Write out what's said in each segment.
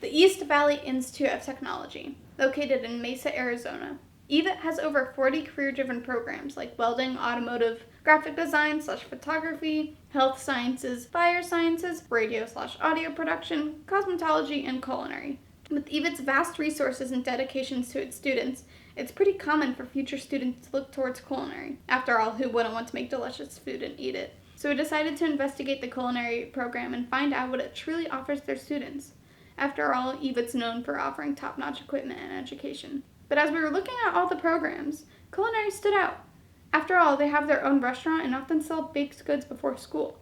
The East Valley Institute of Technology, located in Mesa, Arizona. EVIT has over 40 career-driven programs like welding, automotive, graphic design/photography, health sciences, fire sciences, radio/audio production, cosmetology, and culinary. With EVIT's vast resources and dedications to its students, it's pretty common for future students to look towards culinary. After all, who wouldn't want to make delicious food and eat it? So we decided to investigate the culinary program and find out what it truly offers their students. After all, EVIT's known for offering top-notch equipment and education. But as we were looking at all the programs, culinary stood out. After all, they have their own restaurant and often sell baked goods before school.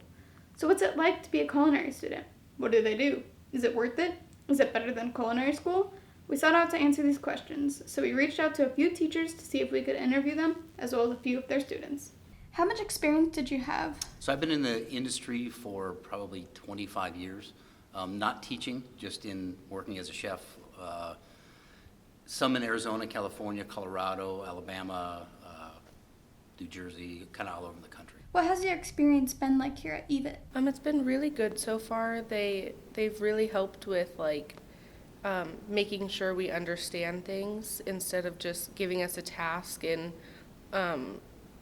So what's it like to be a culinary student? What do they do? Is it worth it? Is it better than culinary school? We sought out to answer these questions, so we reached out to a few teachers to see if we could interview them, as well as a few of their students. How much experience did you have? So I've been in the industry for probably 25 years, not teaching, just in working as a chef. Some in Arizona, California, Colorado, Alabama, New Jersey, kind of all over the country. What has your experience been like here at EVIT? It's been really good so far. They've really helped with making sure we understand things instead of just giving us a task and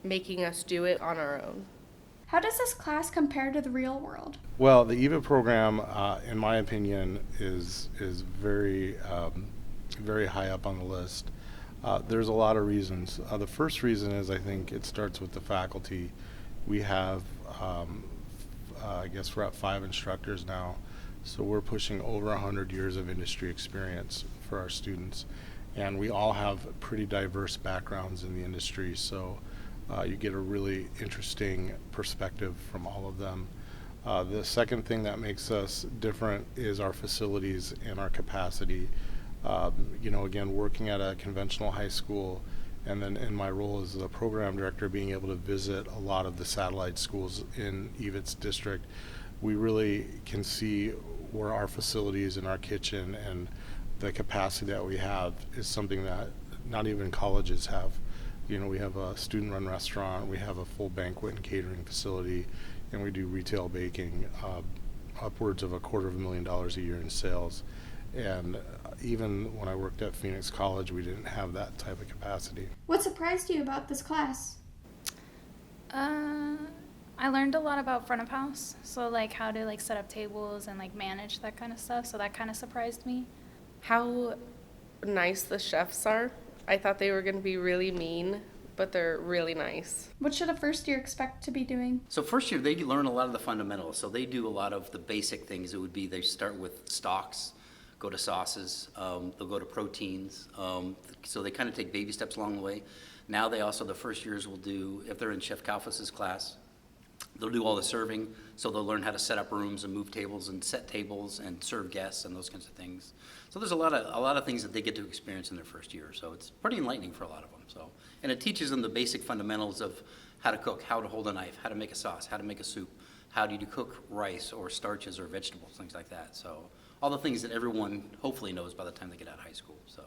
making us do it on our own. How does this class compare to the real world? Well, the EVIT program, in my opinion, is very very high up on the list. There's a lot of reasons. The first reason is I think it starts with the faculty. We have, I guess we're at 5 instructors now, so we're pushing over 100 years of industry experience for our students. And we all have pretty diverse backgrounds in the industry, so you get a really interesting perspective from all of them. The second thing that makes us different is our facilities and our capacity. Again, working at a conventional high school, and then in my role as the program director, being able to visit a lot of the satellite schools in EVIT's district, we really can see where our facilities and our kitchen and the capacity that we have is something that not even colleges have. We have a student-run restaurant, we have a full banquet and catering facility, and we do retail baking, upwards of $250,000 a year in sales. And even when I worked at Phoenix College, we didn't have that type of capacity. What surprised you about this class? I learned a lot about front of house, so how to set up tables and manage that kind of stuff, so that kind of surprised me. How nice the chefs are. I thought they were going to be really mean, but they're really nice. What should a first year expect to be doing? So first year, they learn a lot of the fundamentals. So they do a lot of the basic things. It would be they start with stocks, go to sauces, they'll go to proteins. So they kind of take baby steps along the way. Now they also, the first years will do, if they're in Chef Kalfas's class, they'll do all the serving. So they'll learn how to set up rooms and move tables and set tables and serve guests and those kinds of things. So there's a lot of things that they get to experience in their first year. So it's pretty enlightening for a lot of them. And it teaches them the basic fundamentals of how to cook, how to hold a knife, how to make a sauce, how to make a soup, how do you cook rice or starches or vegetables, things like that. So all the things that everyone hopefully knows by the time they get out of high school. So,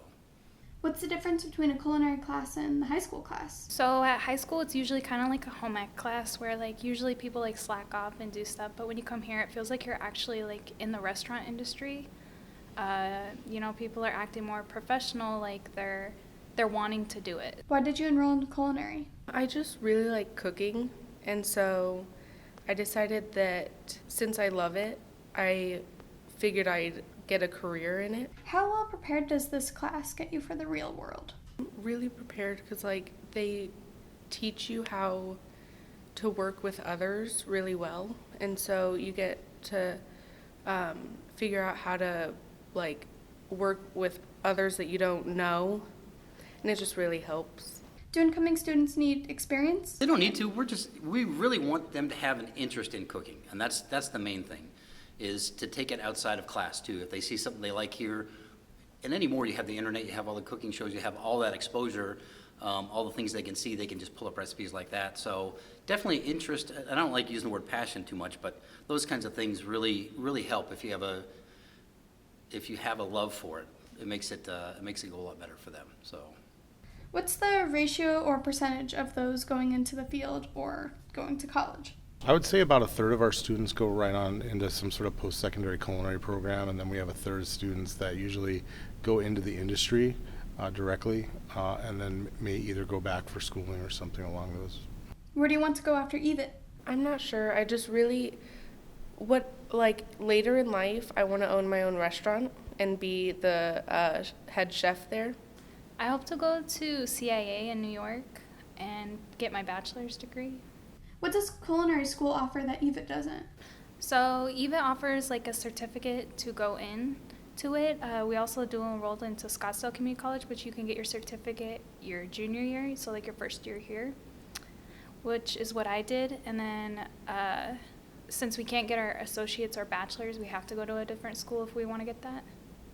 what's the difference between a culinary class and the high school class? So at high school, it's usually kind of like a home ec class where usually people slack off and do stuff, but when you come here, it feels like you're actually in the restaurant industry. People are acting more professional, they're wanting to do it. Why did you enroll in culinary? I just really like cooking, and so I decided that since I love it, I figured I'd get a career in it. How well prepared does this class get you for the real world? Really prepared because they teach you how to work with others really well, and so you get to figure out how to work with others that you don't know, and it just really helps. Do incoming students need experience? they don't need to. We really want them to have an interest in cooking, and that's the main thing, is to take it outside of class too. If they see something they like here, and anymore, you have the internet, you have all the cooking shows, you have all that exposure, all the things they can see, they can just pull up recipes like that. So definitely interest. I don't like using the word passion too much, but those kinds of things really, really help if you have a love for it. It makes it go a lot better for them. So. What's the ratio or percentage of those going into the field or going to college? I would say about a third of our students go right on into some sort of post-secondary culinary program, and then we have a third of students that usually go into the industry directly, and then may either go back for schooling or something along those. Where do you want to go after EVIT? I'm not sure. I just really, later in life, I want to own my own restaurant and be the head chef there. I hope to go to CIA in New York and get my bachelor's degree. What does culinary school offer that EVIT doesn't? So EVIT offers like a certificate to go in to it. We also do enroll into Scottsdale Community College, but you can get your certificate your junior year, so like your first year here, which is what I did. And then since we can't get our associates or bachelors, we have to go to a different school if we want to get that.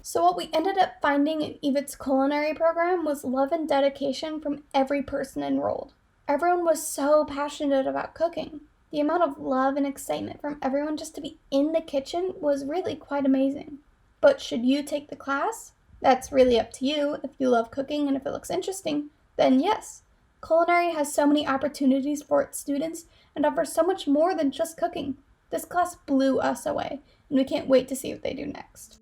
So what we ended up finding in EVIT's culinary program was love and dedication from every person enrolled. Everyone was so passionate about cooking. The amount of love and excitement from everyone just to be in the kitchen was really quite amazing. But should you take the class? That's really up to you. If you love cooking and if it looks interesting, then yes. Culinary has so many opportunities for its students and offers so much more than just cooking. This class blew us away, and we can't wait to see what they do next.